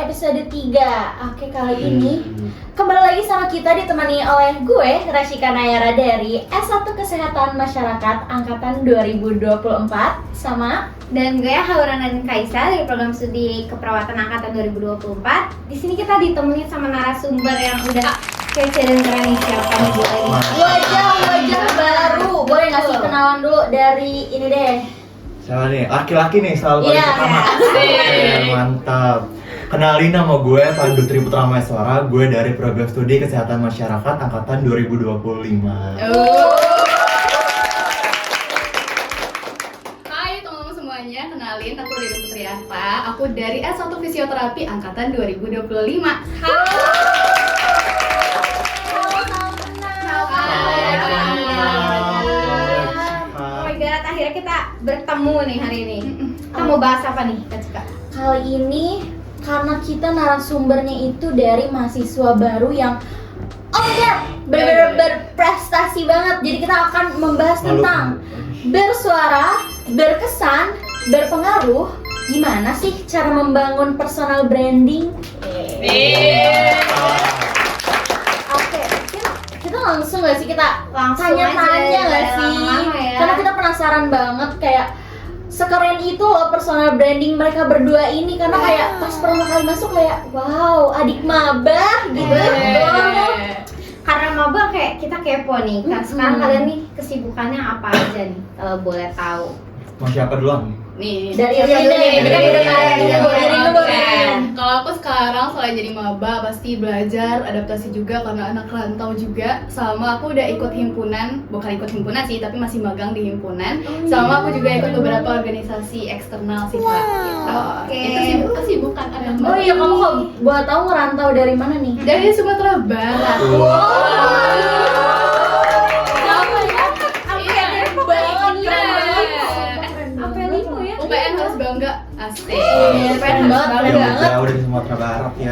episode 3. Oke, kali ini kembali lagi sama kita ditemani oleh gue, Rashika Nayara dari S1 Kesehatan Masyarakat Angkatan 2024 sama dan gue Hauranan Kaisa dari program studi keperawatan angkatan 2024. Di sini kita ditemenin sama narasumber yang udah kece dan keren nih. Siapa nih Bu? Wajah baru. Boleh nggak sih kenalan dulu dari ini deh? Siapa nih? Laki-laki nih selalu paling pertama. Mantap. Kenalin, nama gue Pandu Triputra Maeswara. Gue dari program studi kesehatan masyarakat angkatan 2025. Hai teman-teman semuanya, kenalin aku Dewi Putriarta. Aku dari S1 Fisioterapi angkatan 2025. Oh my god, akhirnya kita bertemu nih hari ini. Kita mau bahas apa nih, Kak Cika? Kali ini karena kita narasumbernya itu dari mahasiswa baru yang benar-benar berprestasi banget. Jadi kita akan membahas tentang bersuara, berkesan, berpengaruh. Gimana sih cara membangun personal branding? Oke, kita langsung gak sih kita tanya-tanya gak sih? Karena kita penasaran banget kayak sekeren itu loh personal branding mereka berdua ini, karena kayak pas pertama kali masuk kayak wow, adik maba gitu. Karena maba kayak kita kepo nih. Sekarang kalian nih kesibukannya apa aja nih kalau boleh tahu? Mau siapa duluan? Nih, Dari kalau aku sekarang selain jadi maba pasti belajar, adaptasi juga karena anak rantau juga. Sama aku udah ikut himpunan, bukan ikut himpunan sih, tapi masih magang di himpunan. Sama aku juga ikut beberapa organisasi eksternal sih Kak. Itu sih kesibukan anak maba. Oh iya, kamu kok buat tahu ngerantau dari mana nih? Dari Sumatera Barat. UPN harus bangga, asik. Keren banget, Ya udah di Sumatera Barat ya.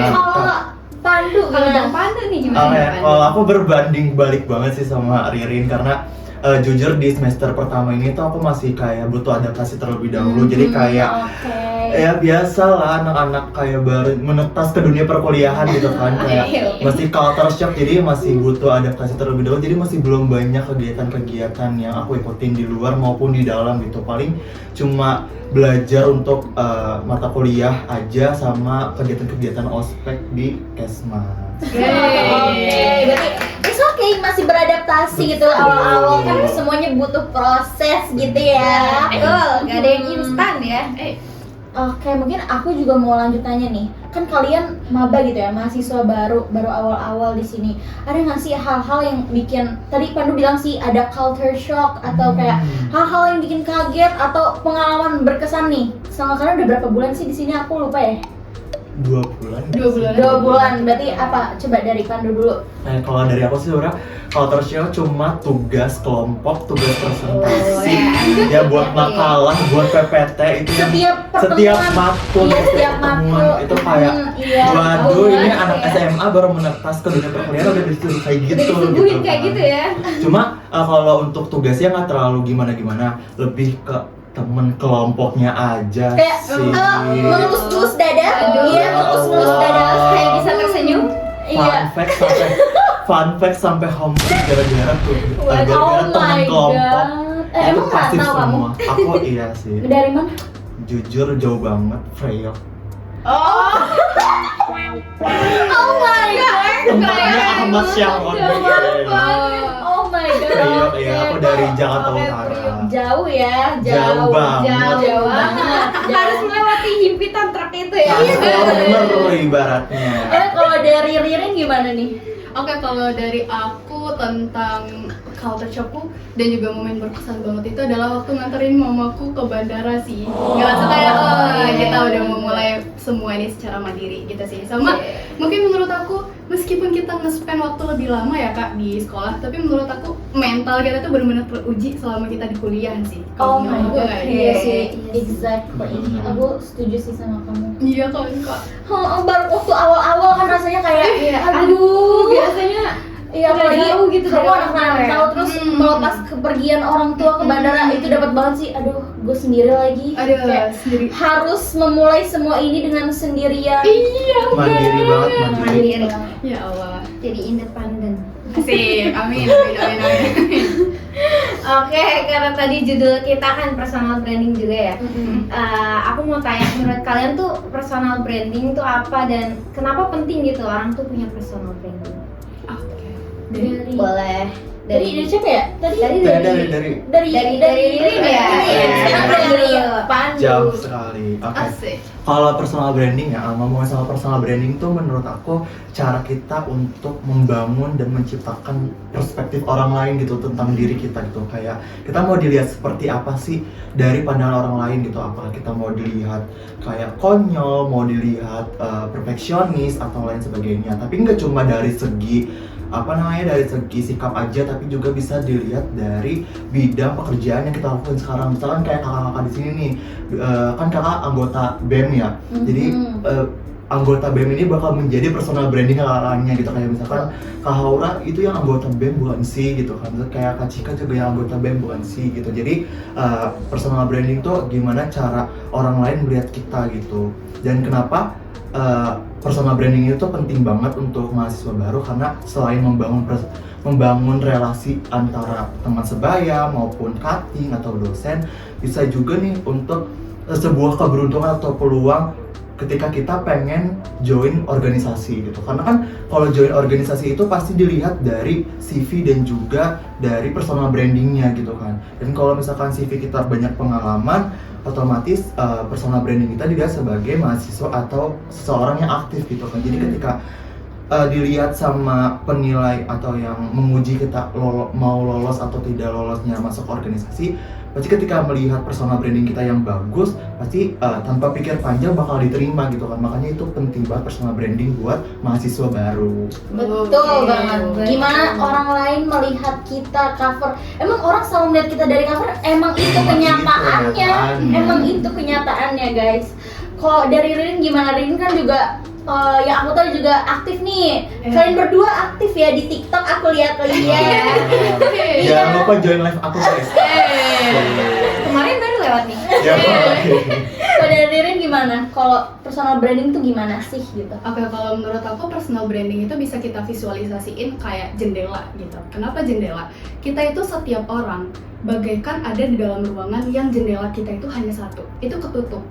Kalau Pandu Kalau gimana? Bang Pandu nih gimana? Kalau aku berbanding balik banget sih sama Ririn karena jujur di semester pertama ini tuh aku masih kayak butuh adaptasi terlebih dahulu. Jadi kayak ya biasa lah anak-anak kayak baru menetas ke dunia perkuliahan gitu kan, kayak masih culture shock, jadi masih butuh adaptasi terlebih dahulu. Jadi masih belum banyak kegiatan-kegiatan yang aku ikutin di luar maupun di dalam gitu. Paling cuma belajar untuk mata kuliah aja sama kegiatan-kegiatan ospek di Kesma. Berarti it's okay, masih beradaptasi gitu awal-awal, kan semuanya butuh proses gitu ya. Betul, gak ada yang instan ya. Oke, mungkin aku juga mau lanjut tanya nih. Kan kalian maba gitu ya, mahasiswa baru awal-awal di sini. Ada nggak sih hal-hal yang bikin, tadi Pandu bilang sih ada culture shock atau kayak hal-hal yang bikin kaget atau pengalaman berkesan nih? Sama kalian udah berapa bulan sih di sini? Aku lupa ya. 2 bulan. 2 bulan. 2 bulan. Berarti apa? Coba dari Pandu dulu. Nah, kalau dari aku sih sebenarnya culture shock cuma tugas kelompok, tugas presentasi, ya buat makalah, buat PPT itu setiap matkul, setiap matkul itu kayak waduh, ini anak SMA baru menetas ke dunia perkuliahan udah disuruh kayak gitu. Disuguhin kayak gitu ya. Cuma kalau untuk tugasnya nggak terlalu gimana-gimana, lebih ke temen kelompoknya aja kayak sih. mengelus-elus dada, mengelus-elus dada, Kayak bisa tersenyum. Fun fact sampai homesick gara-gara tuh Oh gara-gara temen my kelompok. god. Emang nggak pasif tahu kamu? semua. Aku iya sih. Dari mana? Jujur jauh banget, Freyo. Oh my god. Tempatnya Ahmad Syahron. Oh my god. Freyo ya, aku dari Jakarta Oke, Utara. Jauh ya, Jauh banget. jauh banget. Harus melewati himpitan truk itu ya. Transformer ibaratnya. Kalau dari Ririn gimana nih? Oke, kalau dari aku tentang culture shockku dan juga momen berkesan banget itu adalah waktu nganterin mamaku ke bandara sih. Ngerasa kayak kita udah memulai semua ini secara mandiri gitu sih. Sama mungkin menurut aku meskipun kita nge-spend waktu lebih lama ya Kak di sekolah, tapi menurut aku mental kita tuh benar-benar teruji selama kita di kuliah sih. Oh my god, iya sih, Yes. exactly. Aku setuju sih sama kamu. Iya Kak. Baru waktu awal-awal kan rasanya kayak, aduh, biasanya Iya, udah apalagi jauh gitu kamu dari anak orang tua ya. rantau terus melepas kepergian orang tua ke bandara itu dapat banget sih. Aduh, gue sendiri lagi. Aduh, Kayak sendiri. harus memulai semua ini dengan sendirian. Iya, Mandiri banget, mandiri. Mandiri. ya Allah. Jadi independen. Asik, amin, amin, amin, amin. Oke, karena tadi judul kita kan personal branding juga ya. Aku mau tanya, menurut kalian tuh personal branding tuh apa dan kenapa penting gitu orang tuh punya personal branding? Oke. Boleh Dari siapa ya? Tadi dari dari Rin ya. Sekarang dari Pandu. jauh sekali. Oke. Asik. Kalau personal branding ya, ngomongin soal personal branding tuh menurut aku cara kita untuk membangun dan menciptakan perspektif orang lain gitu tentang diri kita gitu. Kayak kita mau dilihat seperti apa sih dari pandangan orang lain gitu. Apakah kita mau dilihat kayak konyol, mau dilihat perfeksionis atau lain sebagainya. Tapi nggak cuma dari segi dari segi sikap aja, tapi juga bisa dilihat dari bidang pekerjaan yang kita lakukan sekarang. Misalkan kayak kakak-kakak di sini nih, kan kakak anggota BEM ya. Jadi anggota BEM ini bakal menjadi personal branding kakaknya gitu. Kayak misalkan Kak Haura itu yang anggota BEM bukan sih gitu kan. Terus kayak Kak Cika juga yang anggota BEM bukan sih gitu. Jadi personal branding tuh gimana cara orang lain melihat kita gitu. Dan kenapa personal branding itu penting banget untuk mahasiswa baru, karena selain membangun relasi antara teman sebaya maupun cutting atau dosen, bisa juga nih untuk sebuah keberuntungan atau peluang ketika kita pengen join organisasi gitu. Karena kan kalau join organisasi itu pasti dilihat dari CV dan juga dari personal brandingnya gitu kan. Dan kalau misalkan CV kita banyak pengalaman, otomatis personal branding kita dilihat sebagai mahasiswa atau seseorang yang aktif gitu kan. Jadi ketika dilihat sama penilai atau yang menguji kita mau lolos atau tidak lolosnya masuk organisasi, pasti ketika melihat personal branding kita yang bagus, pasti tanpa pikir panjang bakal diterima gitu kan. Makanya itu penting banget personal branding buat mahasiswa baru. Betul banget. Gimana orang lain melihat kita cover? Emang orang selalu melihat kita dari cover? Emang itu kenyataannya. Emang itu kenyataannya, guys. Kok dari Ririn gimana? Ririn kan juga yang aku tahu juga aktif nih. Kalian berdua aktif ya di TikTok, aku lihat-lihat. Jangan lupa join live aku guys. Kemarin baru lewat nih. Ya, Kalau dari Ririn gimana? Kalau personal branding tuh gimana sih gitu? Oke, kalau menurut aku personal branding itu bisa kita visualisasiin kayak jendela gitu. Kenapa jendela? Kita itu setiap orang bagaikan ada di dalam ruangan yang jendela kita itu hanya satu, itu ketutup.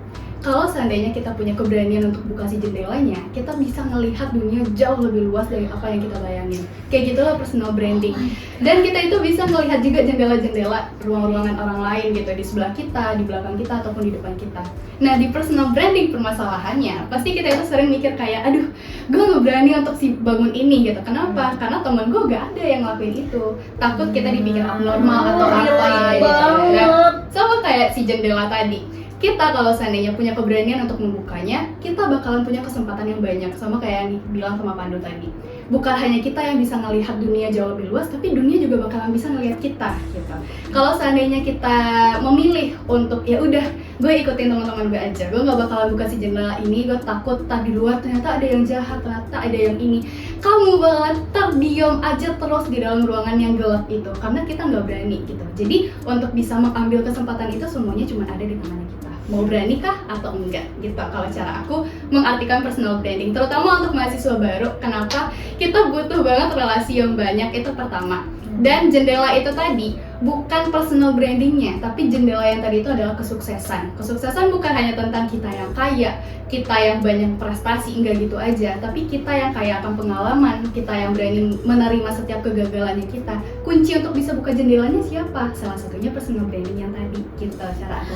Kalau seandainya kita punya keberanian untuk buka si jendelanya, kita bisa ngelihat dunia jauh lebih luas dari apa yang kita bayangin. Kayak gitulah personal branding. Dan kita itu bisa melihat juga jendela-jendela ruang-ruangan orang lain gitu, di sebelah kita, di belakang kita, ataupun di depan kita. Nah, di personal branding permasalahannya, pasti kita itu sering mikir kayak, aduh, gue gak berani untuk bangun ini gitu. Kenapa? Karena temen gue gak ada yang ngelakuin itu. Takut kita dipikir abnormal atau apa gitu. Nah, sama kayak si jendela tadi. Kita kalau seandainya punya keberanian untuk membukanya, kita bakalan punya kesempatan yang banyak. Sama kayak yang dibilang sama Pandu tadi. Bukan hanya kita yang bisa ngelihat dunia jauh lebih luas, tapi dunia juga bakalan bisa ngelihat kita gitu. Kalau seandainya kita memilih untuk ya udah, gue ikutin teman-teman gue aja, gue nggak bakalan buka si jendela ini, gue takut di luar ternyata ada yang jahat, ternyata ada yang ini. Kamu bakalan terdiam aja terus di dalam ruangan yang gelap itu, karena kita nggak berani gitu. Jadi untuk bisa mengambil kesempatan itu semuanya cuma ada di tangan kita. Mau berani kah atau enggak gitu kalau cara aku mengartikan personal branding, terutama untuk mahasiswa baru. Kenapa? Kita butuh banget relasi yang banyak, itu pertama. Dan jendela itu tadi bukan personal brandingnya, tapi jendela yang tadi itu adalah kesuksesan. Kesuksesan bukan hanya tentang kita yang kaya, kita yang banyak prestasi, enggak gitu aja, tapi kita yang kaya akan pengalaman, kita yang berani menerima setiap kegagalannya kita. Kunci untuk bisa buka jendelanya siapa? Salah satunya personal branding yang tadi, gitu cara aku.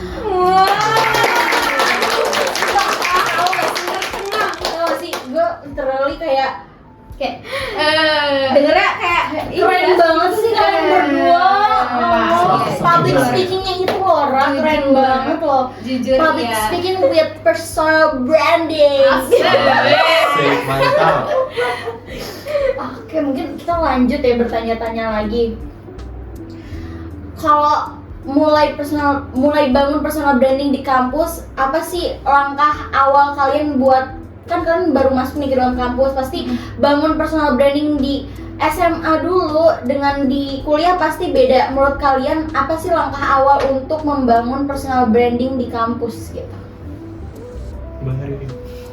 Tahu sih, gue literally kayak dengernya kayak keren banget sih kalian berdua. Public Gila. speakingnya itu orang keren banget loh. jujur Public ya. speaking with personal branding. Sip, mantap. Oke, mungkin kita lanjut ya bertanya-tanya lagi. Kalau mulai bangun personal branding di kampus, apa sih langkah awal kalian buat, kan kalian baru masuk nih ke dalam kampus, pasti bangun personal branding di SMA dulu dengan di kuliah pasti beda. Menurut kalian apa sih langkah awal untuk membangun personal branding di kampus gitu? Bang Hari ini.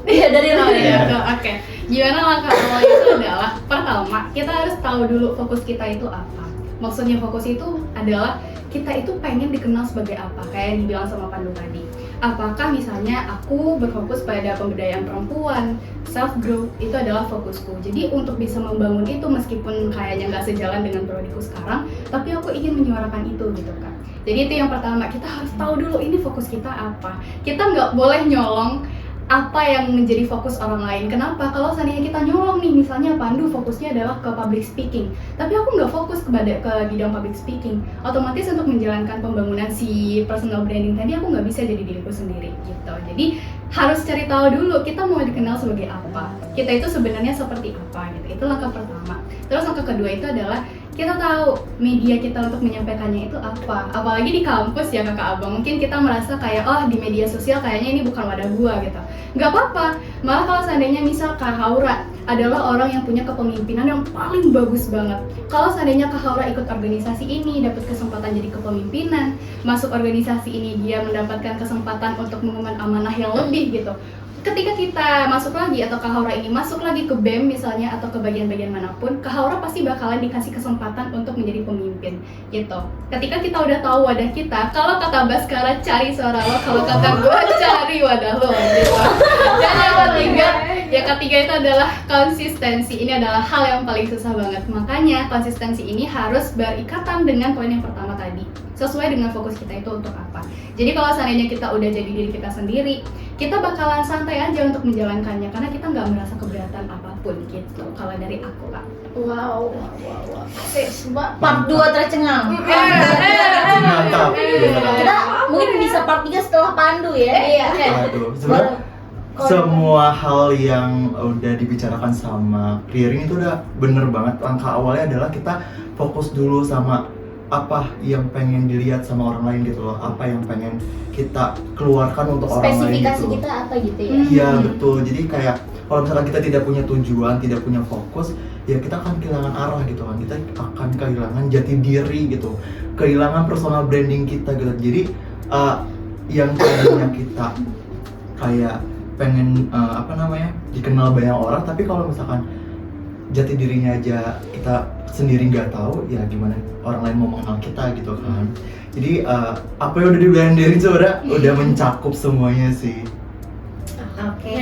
Iya dari lo Iya, ya. oke. Gimana langkah awal itu adalah pertama kita harus tahu dulu fokus kita itu apa. Maksudnya fokus itu adalah kita itu pengen dikenal sebagai apa, kayak yang dibilang sama Pandu tadi. Apakah misalnya aku berfokus pada pemberdayaan perempuan, self growth itu adalah fokusku. Jadi untuk bisa membangun itu meskipun kayaknya nggak sejalan dengan prodiku sekarang, tapi aku ingin menyuarakan itu gitu kan. Jadi itu yang pertama, kita harus tahu dulu ini fokus kita apa. Kita nggak boleh nyolong apa yang menjadi fokus orang lain. Kenapa? Kalau seandainya kita nyolong nih, misalnya Pandu fokusnya adalah ke public speaking, tapi aku nggak fokus ke bidang public speaking, otomatis untuk menjalankan pembangunan si personal branding tadi aku nggak bisa jadi diriku sendiri gitu. Jadi harus cari tahu dulu kita mau dikenal sebagai apa, kita itu sebenarnya seperti apa gitu. Itu langkah pertama. Terus langkah kedua itu adalah kita tahu media kita untuk menyampaikannya itu apa. Apalagi di kampus ya kakak abang, mungkin kita merasa kayak oh di media sosial kayaknya ini bukan wadah gua gitu. Nggak apa-apa, malah kalau seandainya misal Kak Haura adalah orang yang punya kepemimpinan yang paling bagus banget. Kalau seandainya Kak Haura ikut organisasi ini, dapat kesempatan jadi kepemimpinan, masuk organisasi ini dia mendapatkan kesempatan untuk mengemban amanah yang lebih gitu. Ketika kita masuk lagi atau Kak Haura ini masuk lagi ke BEM misalnya atau ke bagian-bagian manapun, Kak Haura pasti bakalan dikasih kesempatan untuk menjadi pemimpin gitu. Ketika kita udah tahu wadah kita, kalau kata Baskara cari suara lo, kalau kata gue cari wadah lo gitu. Dan yang ketiga itu adalah konsistensi. Ini adalah hal yang paling susah banget. Makanya konsistensi ini harus berikatan dengan poin yang pertama tadi. Sesuai dengan fokus kita itu untuk apa. Jadi kalau seandainya kita udah jadi diri kita sendiri, kita bakalan santai aja untuk menjalankannya karena kita nggak merasa keberatan apapun gitu. Kalau dari aku Kak. Wow. Part 2 tercengang. Mantap. Kita mungkin bisa part 3 setelah Pandu ya. Iya. Waduh, sebenarnya semua hal yang udah dibicarakan sama Ririn itu udah bener banget. Langkah awalnya adalah kita fokus dulu sama apa yang pengen dilihat sama orang lain gitu loh, apa yang pengen kita keluarkan untuk orang lain Spesifikasi gitu. kita apa gitu ya? Iya betul, jadi kayak kalau misalkan kita tidak punya tujuan, tidak punya fokus, ya kita akan kehilangan arah gitu kan, kita akan kehilangan jati diri gitu, kehilangan personal branding kita gitu. Jadi yang tadinya kita kayak pengen dikenal banyak orang, tapi kalau misalkan jati dirinya aja kita sendiri nggak tahu, ya gimana orang lain mau mengenal kita gitu kan. Jadi apa yang udah dibilang dari Zora udah mencakup semuanya sih. Oke.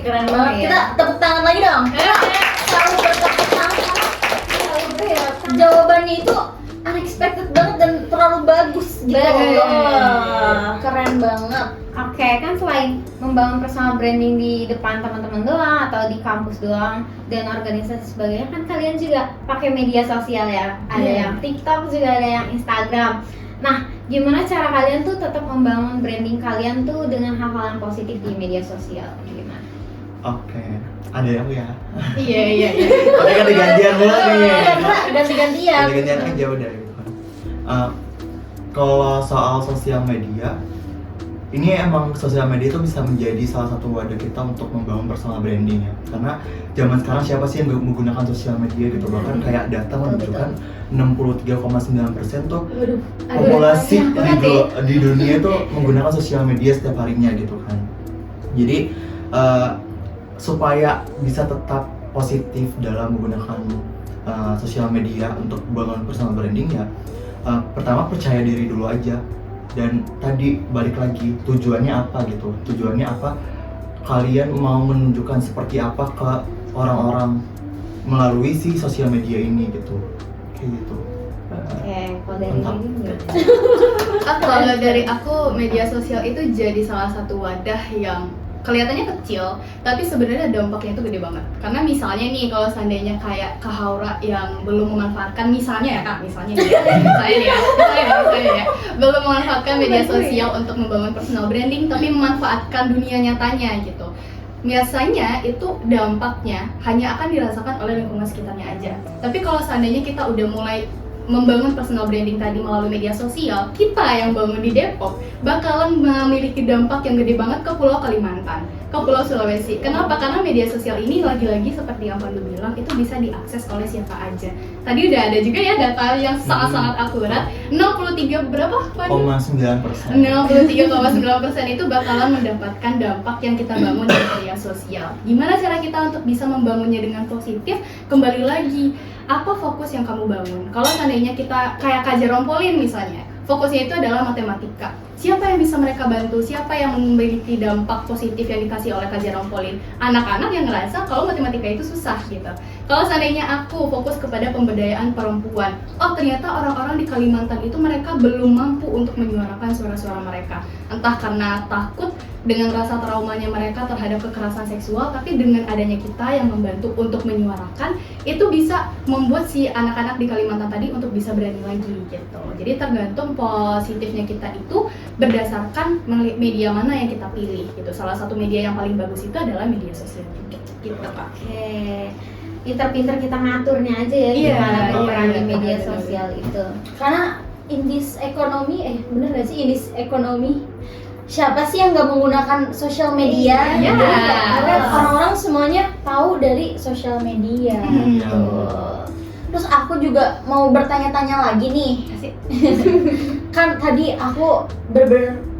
Keren banget. Iya. Kita tepuk tangan lagi dong. Selalu bertepuk tangan. Jawabannya itu unexpected banget dan terlalu bagus gitu. Bener. Wah, keren banget. Oke, kan selain membangun personal branding di depan teman-teman doang atau di kampus doang dan organisasi sebagainya, kan kalian juga pakai media sosial ya. Ada yang TikTok, juga ada yang Instagram. Nah, gimana cara kalian tuh tetap membangun branding kalian tuh dengan hal-hal yang positif di media sosial? Gimana? Oke, ada yang ya. Iya. Oke, ganti-gantian mulu nih. Ganti-gantian. Ganti-gantian aja udah gitu kan. Kalau soal sosial media, ini emang sosial media itu bisa menjadi salah satu wadah kita untuk membangun personal branding ya. Karena zaman sekarang siapa sih yang menggunakan sosial media gitu, bahkan kayak data menunjukkan 63,9% tuh populasi di dunia itu menggunakan sosial media setiap harinya gitu kan. Jadi supaya bisa tetap positif dalam menggunakan sosial media untuk membangun personal branding ya, pertama percaya diri dulu aja. Dan tadi balik lagi, tujuannya apa gitu, tujuannya apa, kalian mau menunjukkan seperti apa ke orang-orang melalui si sosial media ini gitu, kayak gitu. Oke, kalau dari Mantap. ini gimana? Kalau dari aku, media sosial itu jadi salah satu wadah yang kelihatannya kecil, tapi sebenarnya dampaknya itu gede banget. Karena misalnya nih, kalau seandainya kayak Kak Haura yang belum memanfaatkan, misalnya ya, belum memanfaatkan media sosial untuk membangun personal branding, tapi memanfaatkan dunia nyatanya gitu. Biasanya itu dampaknya hanya akan dirasakan oleh lingkungan sekitarnya aja. Tapi kalau seandainya kita udah mulai membangun personal branding tadi melalui media sosial, kita yang bangun di Depok bakalan memiliki dampak yang gede banget ke Pulau Kalimantan, ke Pulau Sulawesi. Kenapa? Karena media sosial ini lagi-lagi seperti yang Pandu bilang, itu bisa diakses oleh siapa aja. Tadi udah ada juga ya data yang sangat-sangat akurat, 63 berapa Pandu? 0,9%. 63,9% itu bakalan mendapatkan dampak yang kita bangun di media sosial. Gimana cara kita untuk bisa membangunnya dengan positif? Kembali lagi, apa fokus yang kamu bangun? Kalau seandainya kita kayak Kak Jerompolin misalnya, fokusnya itu adalah matematika. Siapa yang bisa mereka bantu? Siapa yang memiliki dampak positif yang dikasih oleh Kak Jerompolin? Anak-anak yang ngerasa kalau matematika itu susah gitu. Kalau seandainya aku fokus kepada pemberdayaan perempuan, oh ternyata orang-orang di Kalimantan itu mereka belum mampu untuk menyuarakan suara-suara mereka. Entah karena takut dengan rasa traumanya mereka terhadap kekerasan seksual, tapi dengan adanya kita yang membantu untuk menyuarakan, itu bisa membuat si anak-anak di Kalimantan tadi untuk bisa berani lagi gitu. Jadi tergantung positifnya kita itu berdasarkan media mana yang kita pilih gitu. Salah satu media yang paling bagus itu adalah media sosial juga gitu Pak. Oke, pinter-pinter kita ngaturnya aja ya, gimana berperan di media sosial itu. Karena in this economy, bener gak sih in this economy, siapa sih yang nggak menggunakan sosial media? Iya. Karena orang-orang semuanya tahu dari sosial media. Iya. Terus aku juga mau bertanya-tanya lagi nih. Kan tadi aku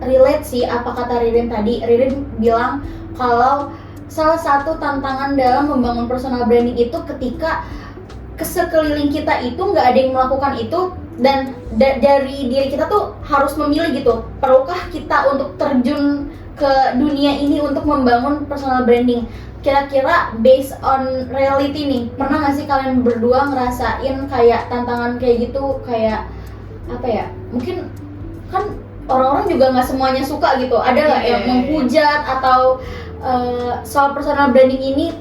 relate sih apa kata Ririn tadi. Ririn bilang kalau salah satu tantangan dalam membangun personal branding itu ketika sekeliling kita itu nggak ada yang melakukan itu, dan dari diri kita tuh harus memilih gitu, perlukah kita untuk terjun ke dunia ini untuk membangun personal branding. Kira-kira based on reality nih, pernah nggak sih kalian berdua ngerasain kayak tantangan kayak gitu, kayak apa ya, mungkin kan orang-orang juga nggak semuanya suka gitu, ada nggak yang menghujat atau soal personal branding ini,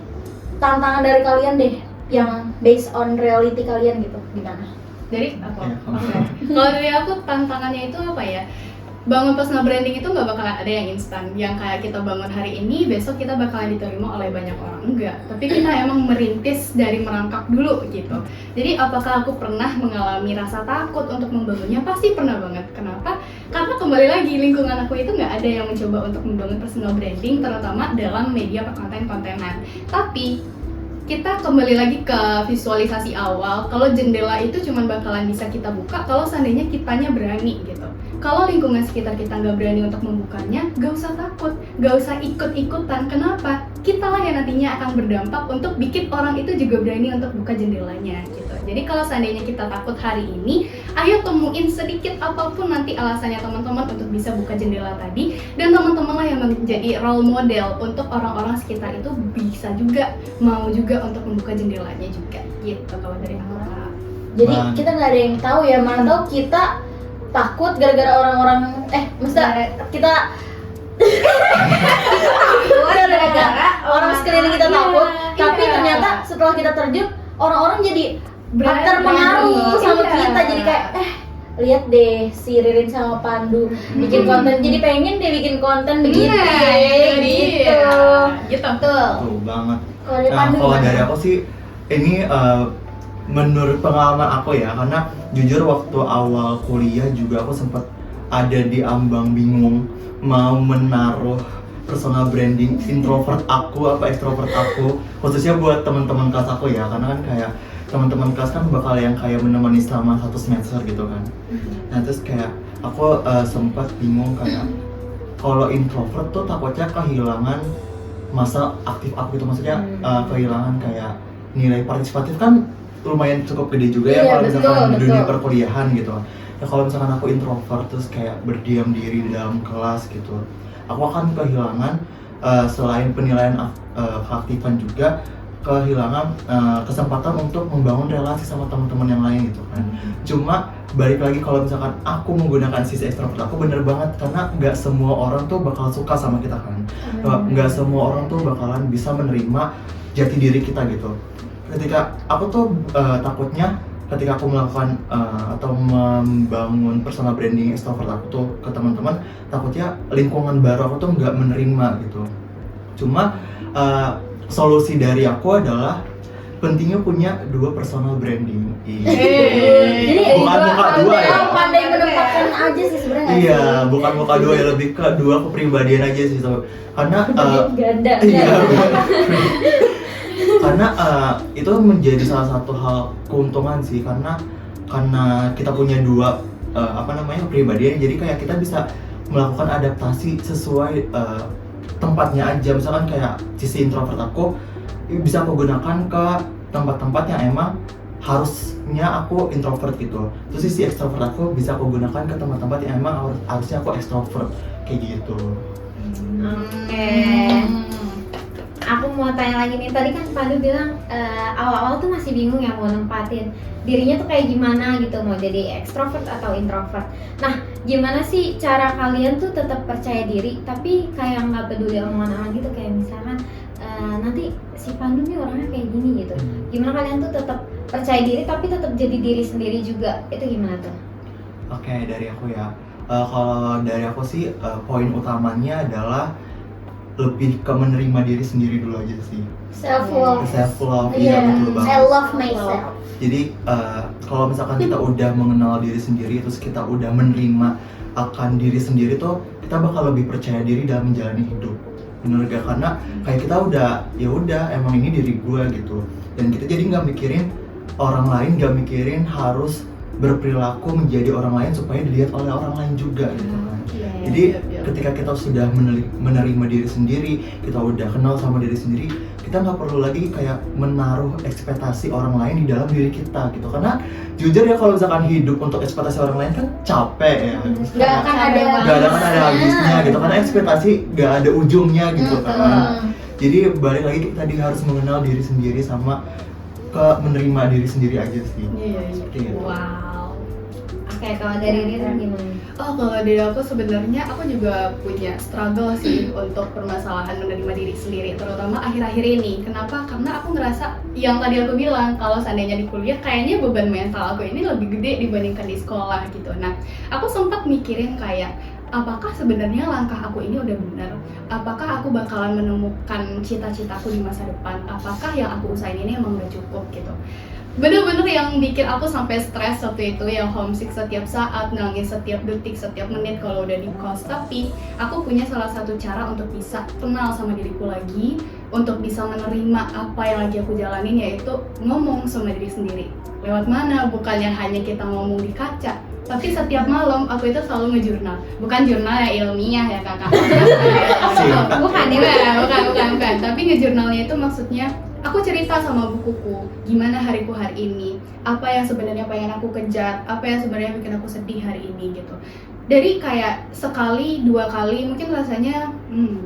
tantangan dari kalian deh yang based on reality kalian gitu, gimana? Dari apa? Kalau dari aku tantangannya itu apa ya? Bangun personal branding itu nggak bakalan ada yang instan, yang kayak kita bangun hari ini, besok kita bakalan diterima oleh banyak orang, enggak. Tapi kita emang merintis dari merangkak dulu gitu. Jadi apakah aku pernah mengalami rasa takut untuk membangunnya? Pasti pernah banget. Kenapa? Karena kembali lagi lingkungan aku itu nggak ada yang mencoba untuk membangun personal branding, terutama dalam media perkonten-kontenan. Tapi kita kembali lagi ke visualisasi awal, kalau jendela itu cuma bakalan bisa kita buka kalau seandainya kitanya berani gitu. Kalau lingkungan sekitar kita nggak berani untuk membukanya, nggak usah takut, nggak usah ikut-ikutan. Kenapa? Kita lah yang nantinya akan berdampak untuk bikin orang itu juga berani untuk buka jendelanya gitu. Jadi kalau seandainya kita takut hari ini, ayo temuin sedikit apapun nanti alasannya teman-teman untuk bisa buka jendela tadi, dan teman-teman lah yang menjadi role model untuk orang-orang sekitar itu bisa juga mau juga untuk membuka jendelanya juga gitu kalau dari aku. Jadi kita nggak ada yang tahu ya, mana tahu kita takut gara-gara orang-orang maksudnya kita gara-gara orang sekeliling kita takut, tapi ternyata setelah kita terjun orang-orang jadi terpengaruh sama kita, jadi kayak lihat deh si Ririn sama Pandu bikin konten, jadi pengen deh bikin konten begitu gitu. Tuh banget. Kalau dari Pandu Kalau gimana? dari aku sih ini menurut pengalaman aku ya, karena jujur waktu awal kuliah juga aku sempat ada di ambang bingung mau menaruh personal branding introvert aku apa extrovert aku, khususnya buat teman-teman kelas aku ya, karena kan kayak teman-teman kelas kan bakal yang kayak menemani selama 1 semester gitu kan. Nah terus kayak aku sempat bingung kayak kalau introvert tuh takutnya kehilangan masa aktif aku gitu, maksudnya kehilangan kayak nilai partisipatif kan lumayan cukup gede juga ya kalau misalkan di dunia perkuliahan gitu. Ya kalau misalkan aku introvert terus kayak berdiam diri di dalam kelas gitu, aku akan kehilangan selain penilaian keaktifan juga kehilangan kesempatan untuk membangun relasi sama teman-teman yang lain gitu kan. Cuma balik lagi kalau misalkan aku menggunakan sisi ekstrovert aku, bener banget karena nggak semua orang tuh bakal suka sama kita kan. Nggak semua orang tuh bakalan bisa menerima jati diri kita gitu. Ketika aku tuh takutnya ketika aku melakukan atau membangun personal branding extrovert aku tuh ke teman-teman, takutnya lingkungan baru aku tuh nggak menerima gitu. Cuma solusi dari aku adalah pentingnya punya 2 personal branding. Jadi Bukan muka 2 ya. Pandai menempatkan aja sih sebenarnya. Iya, bukan muka 2 ya, lebih ke 2 kepribadian aja sih. Karena Ganda. iya, karena itu menjadi salah satu hal keuntungan sih, karena kita punya 2 kepribadian, jadi kayak kita bisa melakukan adaptasi sesuai tempatnya aja. Misalkan kayak sisi introvert aku bisa aku gunakan ke tempat-tempat yang emang harusnya aku introvert gitu. Terus sisi extrovert aku bisa aku gunakan ke tempat-tempat yang emang harusnya aku extrovert kayak gitu. Oke. Aku mau tanya lagi nih, tadi kan Pandu bilang awal-awal tuh masih bingung ya mau nempatin dirinya tuh kayak gimana gitu, mau jadi extrovert atau introvert. Nah, gimana sih cara kalian tuh tetap percaya diri tapi kayak nggak peduli omongan orang gitu, kayak misalkan nanti si Pandu nih orangnya kayak gini gitu. Gimana kalian tuh tetap percaya diri tapi tetap jadi diri sendiri juga? Itu gimana tuh? Oke, dari aku ya. Kalau dari aku sih poin utamanya adalah lebih ke menerima diri sendiri dulu aja sih. Self love. Self love, iya betul banget. I love myself. Jadi kalau misalkan kita udah mengenal diri sendiri, terus kita udah menerima akan diri sendiri tuh, kita bakal lebih percaya diri dalam menjalani hidup. Bener gak? Karena kayak kita udah emang ini diri gue gitu, dan kita jadi nggak mikirin orang lain, nggak mikirin harus berperilaku menjadi orang lain supaya dilihat oleh orang lain juga gitu kan. Jadi ketika kita sudah menerima diri sendiri, kita udah kenal sama diri sendiri, kita nggak perlu lagi kayak menaruh ekspektasi orang lain di dalam diri kita gitu. Karena jujur ya, kalau misalkan hidup untuk ekspektasi orang lain kan capek ya. Nggak akan ada habisnya gitu, karena ekspektasi nggak ada ujungnya gitu kan. Jadi balik lagi, kita tadi harus mengenal diri sendiri sama menerima diri sendiri aja sih. Iya. Gitu. Wow. Oke, kalau dari Rira gimana? Oh, kalau dari aku sebenarnya aku juga punya struggle sih untuk permasalahan menerima diri sendiri, terutama akhir-akhir ini. Kenapa? Karena aku ngerasa yang tadi aku bilang, kalau seandainya di kuliah kayaknya beban mental aku ini lebih gede dibandingkan di sekolah gitu. Nah, aku sempat mikirin kayak, apakah sebenarnya langkah aku ini udah benar? Apakah aku bakalan menemukan cita-citaku di masa depan? Apakah yang aku usahain ini emang udah cukup gitu? Bener-bener yang bikin aku sampai stres waktu itu, yang homesick setiap saat, nangis setiap detik, setiap menit kalau udah di kos. Tapi aku punya salah satu cara untuk bisa kenal sama diriku lagi, untuk bisa menerima apa yang lagi aku jalanin, yaitu ngomong sama diri sendiri. Lewat mana? Bukan yang hanya kita ngomong di kaca, tapi setiap malam aku itu selalu ngejurnal. Bukan jurnal yang ilmiah ya kakak. Bukan. Tapi ngejurnalnya itu maksudnya aku cerita sama bukuku, gimana hariku hari ini, apa yang sebenarnya pengen aku kejar, apa yang sebenarnya bikin aku sedih hari ini gitu. Dari kayak sekali, 2 kali mungkin rasanya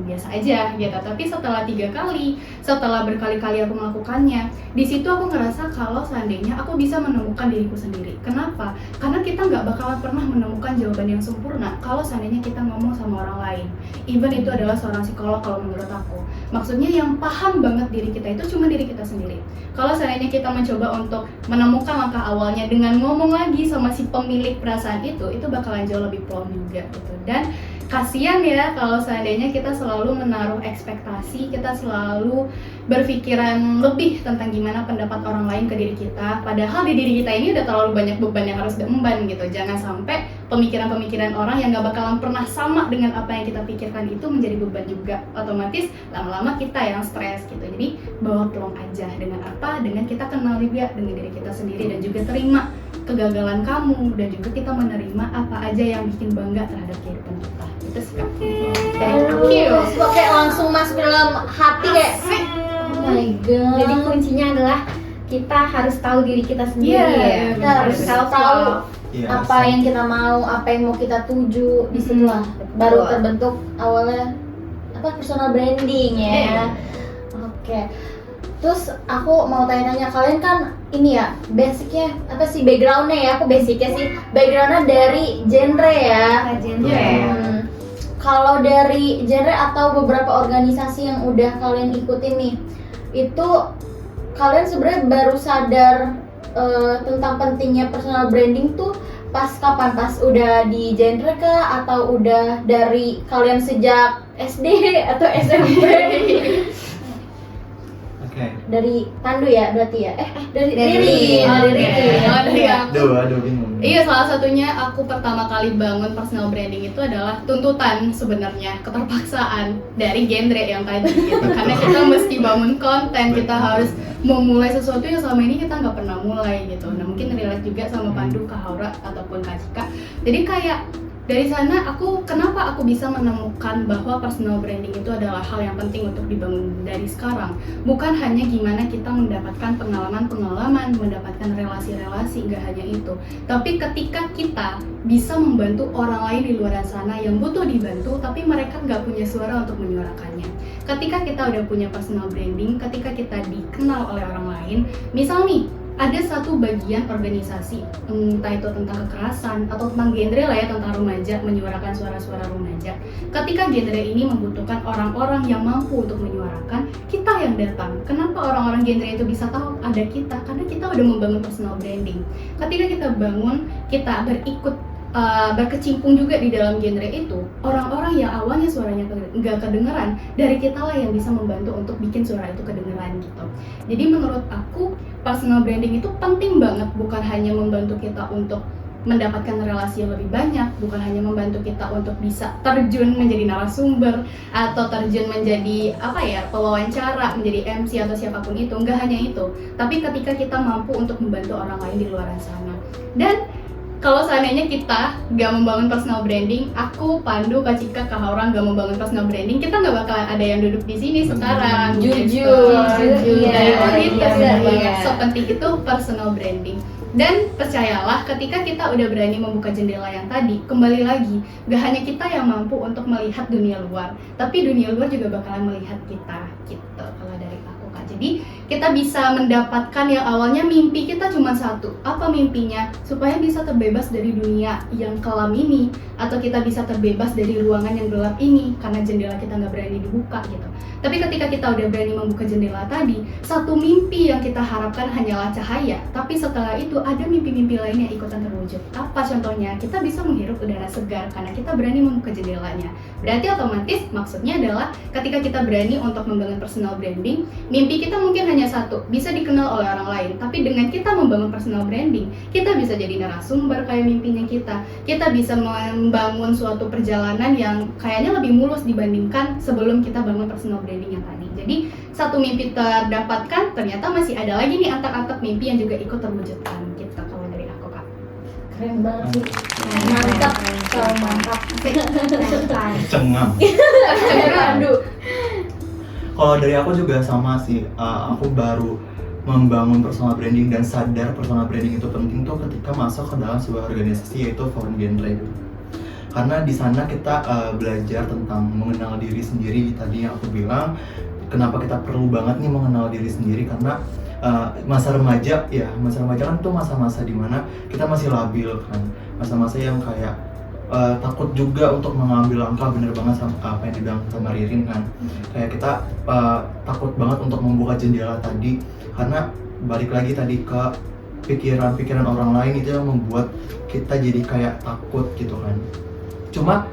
biasa aja gitu, tapi setelah 3 kali, setelah berkali-kali aku melakukannya, di situ aku ngerasa kalau seandainya aku bisa menemukan diriku sendiri. Kenapa? Karena kita nggak bakalan pernah menemukan jawaban yang sempurna kalau seandainya kita ngomong sama orang lain. Even itu adalah seorang psikolog kalau menurut aku. Maksudnya yang paham banget diri kita itu cuma diri kita sendiri. Kalau seandainya kita mencoba untuk menemukan langkah awalnya dengan ngomong lagi sama si pemilik perasaan itu bakalan jauh lebih plong juga gitu. Dan kasian ya kalau seandainya kita selalu menaruh ekspektasi, kita selalu berpikiran lebih tentang gimana pendapat orang lain ke diri kita, padahal di diri kita ini udah terlalu banyak beban yang harus diemban gitu. Jangan sampai pemikiran-pemikiran orang yang gak bakalan pernah sama dengan apa yang kita pikirkan itu menjadi beban juga. Otomatis lama-lama kita yang stres gitu. Jadi bawa plong aja. Dengan apa? Dengan kita kenal juga dengan diri kita sendiri, dan juga terima kegagalan kamu, dan juga kita menerima apa aja yang bikin bangga terhadap kehidupan kita. Itu sih Kak. Thank you. Kok kayak langsung masuk ke dalam hati kayak oh my god. Jadi kuncinya adalah kita harus tahu diri kita sendiri ya. Kita harus tahu apa yang kita mau, apa yang mau kita tuju. Di situlah baru terbentuk awalnya personal branding ya. Oke. Terus aku mau tanya-tanya, kalian kan ini ya basicnya apa sih, backgroundnya ya? Aku basicnya sih backgroundnya dari genre ya. Kalau dari genre atau beberapa organisasi yang udah kalian ikutin nih, itu kalian sebenarnya baru sadar tentang pentingnya personal branding tuh pas kapan? Pas udah di genre kah? Atau udah dari kalian sejak SD atau SMP? Oke. dari Pandu ya berarti ya? Dari Dari Ririn. Oh, dari Ririn. Oh, dari aku. Aduh bingung. Iya, salah satunya aku pertama kali bangun personal branding itu adalah tuntutan sebenarnya, keterpaksaan dari genre yang tadi gitu. Karena kita mesti bangun konten, kita harus memulai sesuatu yang selama ini kita nggak pernah mulai gitu. Nah mungkin relate juga sama Pandu, Kak Haura, ataupun Kak Cika. Jadi kayak dari sana kenapa aku bisa menemukan bahwa personal branding itu adalah hal yang penting untuk dibangun dari sekarang. Bukan hanya gimana kita mendapatkan pengalaman-pengalaman, mendapatkan relasi-relasi, nggak hanya itu. Tapi ketika kita bisa membantu orang lain di luar sana yang butuh dibantu, tapi mereka nggak punya suara untuk menyuarakannya. Ketika kita udah punya personal branding, ketika kita dikenal oleh orang lain, misal nih, ada satu bagian organisasi, entah itu tentang kekerasan atau tentang genre lah ya, tentang remaja, menyuarakan suara-suara remaja. Ketika genre ini membutuhkan orang-orang yang mampu untuk menyuarakan, kita yang datang. Kenapa orang-orang genre itu bisa tahu ada kita? Karena kita udah membangun personal branding. Ketika kita bangun, kita berkecimpung juga di dalam genre itu, orang-orang yang awalnya suaranya nggak kedengeran, dari kita lah yang bisa membantu untuk bikin suara itu kedengeran gitu. Jadi menurut aku, personal branding itu penting banget, bukan hanya membantu kita untuk mendapatkan relasi yang lebih banyak, bukan hanya membantu kita untuk bisa terjun menjadi narasumber atau terjun menjadi pewawancara, menjadi MC atau siapapun itu, nggak hanya itu. Tapi ketika kita mampu untuk membantu orang lain di luar sana. Dan kalau seandainya kita nggak membangun personal branding, aku, Pandu, Kak Cika, Kak Haura nggak membangun personal branding, kita nggak bakalan ada yang duduk di sini sekarang. Jujur. Iya. Sepenting itu personal branding. Dan percayalah, ketika kita udah berani membuka jendela yang tadi, kembali lagi, gak hanya kita yang mampu untuk melihat dunia luar, tapi dunia luar juga bakalan melihat kita, gitu kalau dari aku Kak. Jadi kita bisa mendapatkan yang awalnya mimpi kita cuma satu. Apa mimpinya? Supaya bisa terbebas dari dunia yang kelam ini, atau kita bisa terbebas dari ruangan yang gelap ini, karena jendela kita nggak berani dibuka gitu. Tapi ketika kita udah berani membuka jendela tadi, satu mimpi yang kita harapkan hanyalah cahaya, tapi setelah itu ada mimpi-mimpi lain yang ikutan terwujud. Apa contohnya? Kita bisa menghirup udara segar karena kita berani membuka jendelanya. Berarti otomatis maksudnya adalah ketika kita berani untuk membangun personal branding, mimpi kita mungkin hanya satu, bisa dikenal oleh orang lain. Tapi dengan kita membangun personal branding, kita bisa jadi narasumber kayak mimpinya kita. Kita bisa membangun suatu perjalanan yang kayaknya lebih mulus dibandingkan sebelum kita bangun personal branding yang tadi. Jadi satu mimpi terdapatkan, ternyata masih ada lagi nih antak-antak mimpi yang juga ikut terwujudkan gitu kalau dari aku Kak. Keren banget sih. Mantap. Mantap. Cengang. Aduh. Kalau dari aku juga sama sih, aku baru membangun personal branding dan sadar personal branding itu penting tuh ketika masuk ke dalam sebuah organisasi yaitu Forum Genre. Karena di sana kita belajar tentang mengenal diri sendiri. Tadi yang aku bilang, kenapa kita perlu banget nih mengenal diri sendiri, karena masa remaja kan tuh masa-masa dimana kita masih labil kan, masa-masa yang kayak takut juga untuk mengambil langkah, bener banget sama apa yang dibilang sama Ririn kan. Kayak kita takut banget untuk membuka jendela tadi, karena balik lagi tadi ke pikiran-pikiran orang lain itu yang membuat kita jadi kayak takut gitu kan. Cuma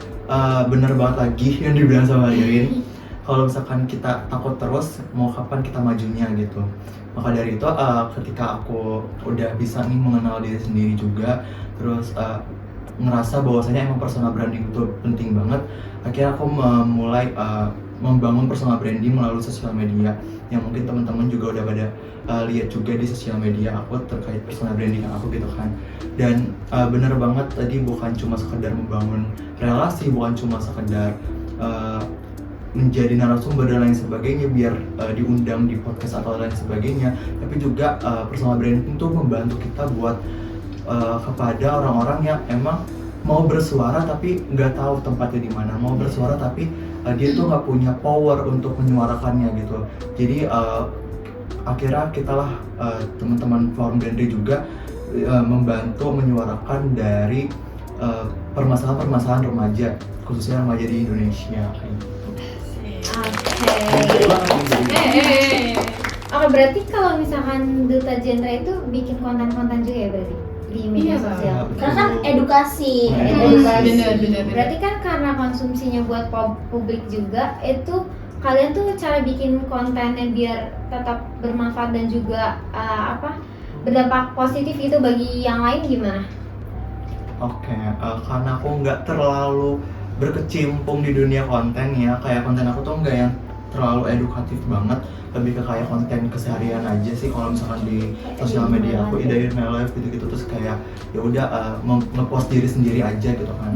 bener banget lagi yang dibilang sama Ririn, kalau misalkan kita takut terus, mau kapan kita majunya gitu. Maka dari itu ketika aku udah bisa nih mengenal diri sendiri juga, terus ngerasa bahwasanya emang personal branding itu penting banget, akhirnya aku mulai membangun personal branding melalui sosial media yang mungkin teman-teman juga udah pada lihat juga di sosial media aku terkait personal branding aku gitu kan. Dan bener banget tadi, bukan cuma sekedar membangun relasi, bukan cuma sekedar menjadi narasumber dan lain sebagainya biar diundang di podcast atau lain sebagainya, tapi juga personal branding itu membantu kita buat kepada orang-orang yang emang mau bersuara tapi nggak tahu tempatnya di mana, mau bersuara tapi dia tuh nggak punya power untuk menyuarakannya gitu. Jadi akhirnya kita lah teman-teman Forum Genre juga membantu menyuarakan dari permasalahan-permasalahan remaja, khususnya remaja di Indonesia. Oke, berarti kalau misalkan Duta Genre itu bikin konten-konten juga ya berarti di media sosial? Karena kan edukasi. Bener. Berarti kan karena konsumsinya buat publik juga, itu kalian tuh cara bikin kontennya biar tetap bermanfaat dan juga berdampak positif itu bagi yang lain gimana? Oke, karena aku nggak terlalu berkecimpung di dunia konten ya, kayak konten aku tuh nggak yang terlalu edukatif banget, lebih ke kayak konten keseharian aja sih. Kalau misalkan di sosial media aku day in my life gitu-gitu, terus kayak ya udah ngepost diri sendiri aja gitu kan.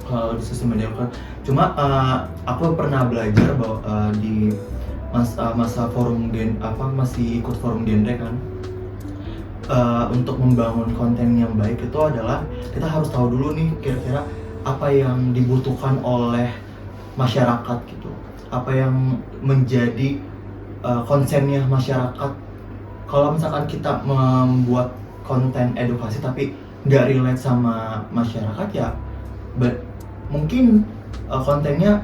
Kalau di sosial media kan, cuma aku pernah belajar bahwa di masa forum masih ikut forum genre kan, untuk membangun konten yang baik itu adalah kita harus tahu dulu nih kira-kira apa yang dibutuhkan oleh masyarakat gitu, apa yang menjadi konsennya masyarakat. Kalau misalkan kita membuat konten edukasi tapi nggak relate sama masyarakat ya mungkin kontennya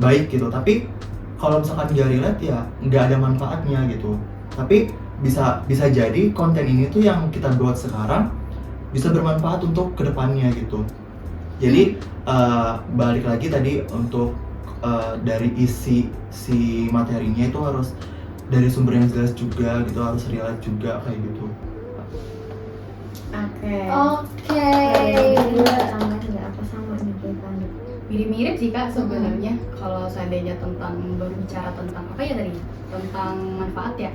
baik gitu, tapi kalau misalkan nggak relate ya nggak ada manfaatnya gitu. Tapi bisa jadi konten ini tuh yang kita buat sekarang bisa bermanfaat untuk kedepannya gitu. Jadi balik lagi tadi untuk dari isi si materinya itu harus dari sumber yang jelas juga gitu, harus relate juga kayak gitu. Oke. Tambahan nggak apa sama nih kita? Mirip-mirip sih Kak sebenarnya. Kalau seandainya tentang berbicara tentang apa ya tadi, tentang manfaat ya,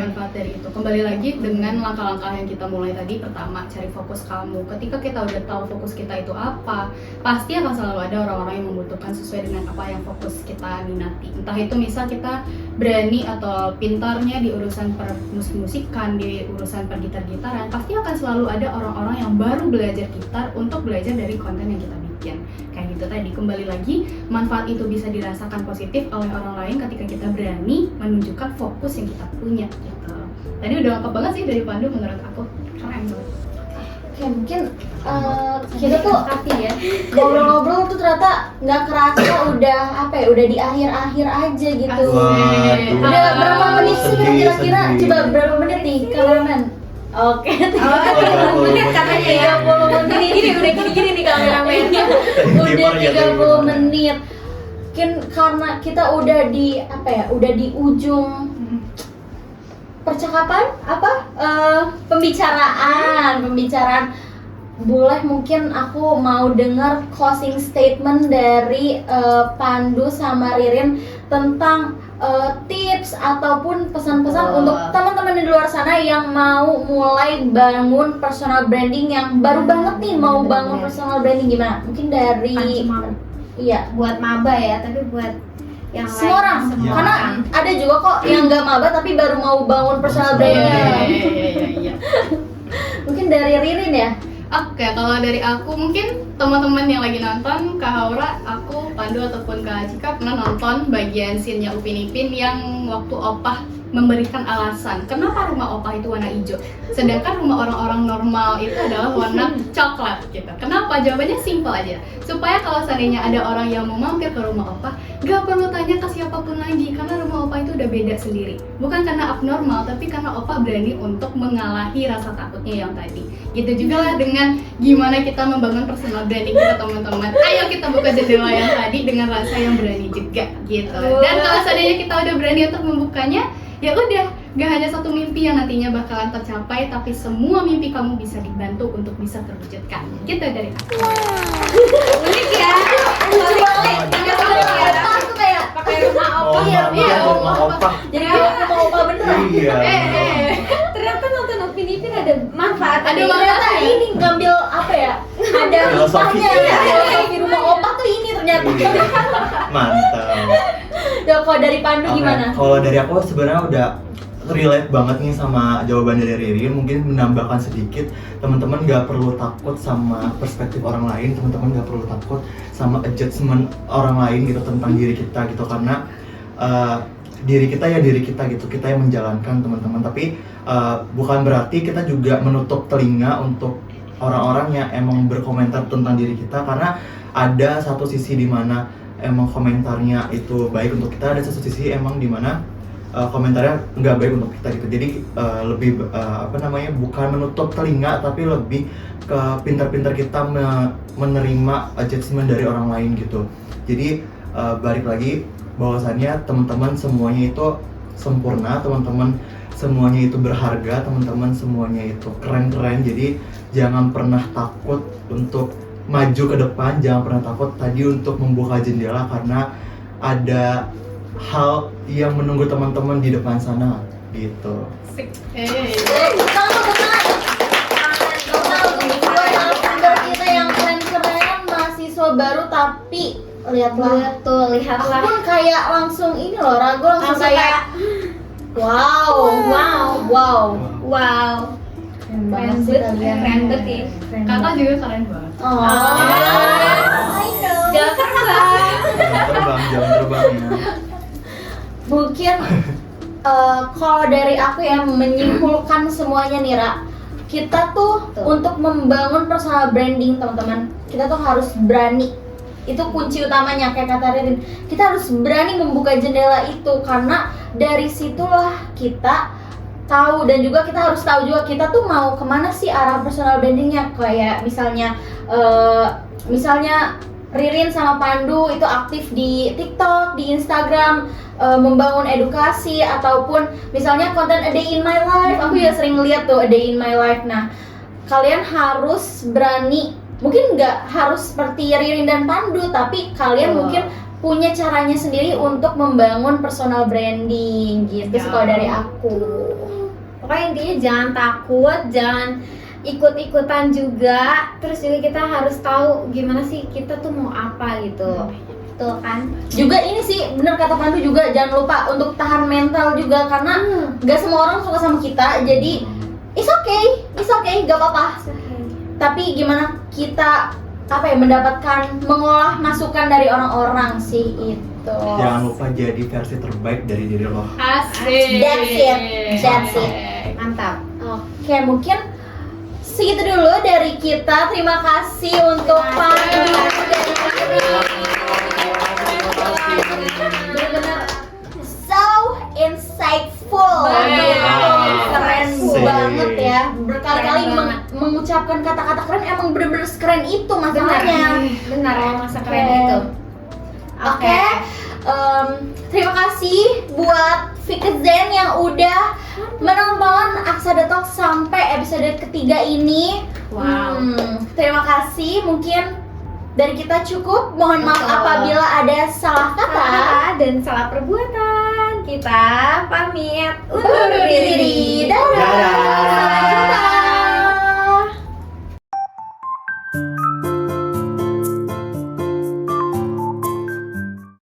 manfaat dari itu. Kembali lagi dengan langkah-langkah yang kita mulai tadi. Pertama, cari fokus kamu. Ketika kita udah tahu fokus kita itu apa, pasti akan selalu ada orang-orang yang membutuhkan sesuai dengan apa yang fokus kita minati. Entah itu misal kita berani atau pintarnya di urusan musik-musikan, di urusan pergitar-gitaran, pasti akan selalu ada orang-orang yang baru belajar gitar untuk belajar dari konten yang kita bikin. Kayak gitu tadi, kembali lagi manfaat itu bisa dirasakan positif oleh orang lain ketika kita berani menunjukkan fokus yang kita punya gitu. Tadi udah lengkap banget sih dari Pandu, menurut aku keren banget. Oke, mungkin kita tuh ya. ngobrol-ngobrol tuh ternyata nggak kerasa udah udah di akhir-akhir aja gitu. Waduh. Udah berapa menit sih Sedih, kira-kira? sedih. Coba berapa menit nih kameramen? Oke, 30 menit katanya ya. 30 menit. Ini udah gini-gini nih kameramennya. Udah 30 menit. Mungkin karena kita udah di udah di ujung percakapan pembicaraan. Boleh mungkin aku mau dengar closing statement dari Pandu sama Ririn tentang tips ataupun pesan-pesan untuk teman-teman di luar sana yang mau mulai bangun personal branding, yang baru banget nih mau bangun personal branding. Gimana? Mungkin dari Buat maba ya, tapi buat yang semua orang. semua Karena orang. ada juga kok yang nggak maba tapi baru mau bangun personal branding. Iya. Mungkin dari Ririn ya. Oke, kalau dari aku mungkin teman-teman yang lagi nonton, Kak Haura, aku, Pandu ataupun Kak Cika pernah nonton bagian scene-nya Upin Ipin yang waktu Opah memberikan alasan kenapa rumah Opah itu warna hijau, sedangkan rumah orang-orang normal itu adalah warna coklat gitu. Kenapa? Jawabannya simpel aja, supaya kalau seandainya ada orang yang mau mampir ke rumah Opah, gak perlu tanya ke siapapun lagi, karena rumah Opah itu udah beda sendiri. Bukan karena abnormal, tapi karena Opah berani untuk mengalahi rasa takutnya yang tadi. Gitu juga lah dengan gimana kita membangun personal branding kita, teman-teman. Ayo kita buka jendela yang tadi dengan rasa yang berani juga gitu. Dan kalau seandainya kita udah berani untuk membukanya, ya udah, gak hanya satu mimpi yang nantinya bakalan tercapai, tapi semua mimpi kamu bisa dibantu untuk bisa terwujudkan. Gitu dari aku. Unik ya. Lucu banget. Aku kayak Pakai rumah Oh, Opah. iya, rumah Opah. jadi kayak mau opa beneran. Iya. Ternyata nonton Upin Ipin ada manfaat. Ada Ternyata ini ngambil ada Filosofi. hikmahnya di rumah opa tuh ini ternyata. Iya. Mantap. Ya, kalau dari Pandu Oke, gimana? kalau dari aku sebenarnya udah relate banget nih sama jawaban dari Ririn. Mungkin menambahkan sedikit, teman-teman gak perlu takut sama perspektif orang lain, teman-teman gak perlu takut sama adjustment orang lain gitu tentang diri kita gitu, karena diri kita ya diri kita gitu, kita yang menjalankan teman-teman. Tapi bukan berarti kita juga menutup telinga untuk orang-orang yang emang berkomentar tentang diri kita, karena ada satu sisi di mana emang komentarnya itu baik untuk kita, ada satu sisi emang di mana komentarnya nggak baik untuk kita gitu. Jadi lebih bukan menutup telinga, tapi lebih ke pintar-pintar kita menerima judgement dari orang lain gitu. Jadi balik lagi bahwasannya teman-teman semuanya itu sempurna, teman-teman semuanya itu berharga, teman-teman semuanya itu keren-keren. Jadi jangan pernah takut untuk maju ke depan, jangan pernah takut tadi untuk membuka jendela karena ada hal yang menunggu teman-teman di depan sana gitu. Betul untuk narasumber kita yang keren-keren, mahasiswa baru tapi lihatlah. Betul, Aku lihatlah. pun kayak langsung ini loh, ragu langsung Langsung kayak wow. Wow. Keren banget sih kalian. Keren banget ya. Keren Kakak banget. juga keren banget. Oh. I know. Jangan terbang. Jangan terbang ya. Mungkin kalau dari aku ya menyimpulkan semuanya nih Ra, kita tuh Betul. untuk membangun personal branding teman-teman, kita tuh harus berani. Itu kunci utamanya kayak kata Ririn. Kita harus berani membuka jendela itu karena dari situlah kita tahu, dan juga kita harus tahu juga kita tuh mau kemana sih arah personal brandingnya. Kayak misalnya Ririn sama Pandu itu aktif di TikTok, di Instagram, membangun edukasi, ataupun misalnya konten A Day in My Life. Aku ya sering lihat tuh A Day in My Life. Nah, kalian harus berani, mungkin nggak harus seperti Ririn dan Pandu, tapi kalian mungkin punya caranya sendiri untuk membangun personal branding gitu sih kalau dari aku. Pokoknya intinya jangan takut, jangan ikut-ikutan juga. Terus juga kita harus tahu gimana sih kita tuh mau apa gitu. Betul kan? Juga ini sih bener kata Pandu juga, jangan lupa untuk tahan mental juga karena nggak semua orang suka sama kita. Jadi it's okay, gak apa-apa. Tapi gimana kita mendapatkan, mengolah masukan dari orang-orang sih itu. Jangan lupa jadi versi terbaik dari diri lo. Asik. That's it. Mantap. Oke, mungkin segitu dulu dari kita. Terima kasih untuk Pandu dan benar-benar so insightful. Keren Asik. banget ya. Berkali-kali Keren banget. mengucapkan kata-kata keren, emang bener-bener sekeren itu masalahnya. Benar ya, masa keren Oke. itu. Oke, terima kasih buat Fikzen yang udah menonton Aksada Talk sampai episode ketiga ini. Wow. Terima kasih, mungkin dari kita cukup. Mohon maaf Betul. apabila ada salah kata. Dan salah perbuatan. Kita pamit undur diri. Dadah. Dadah.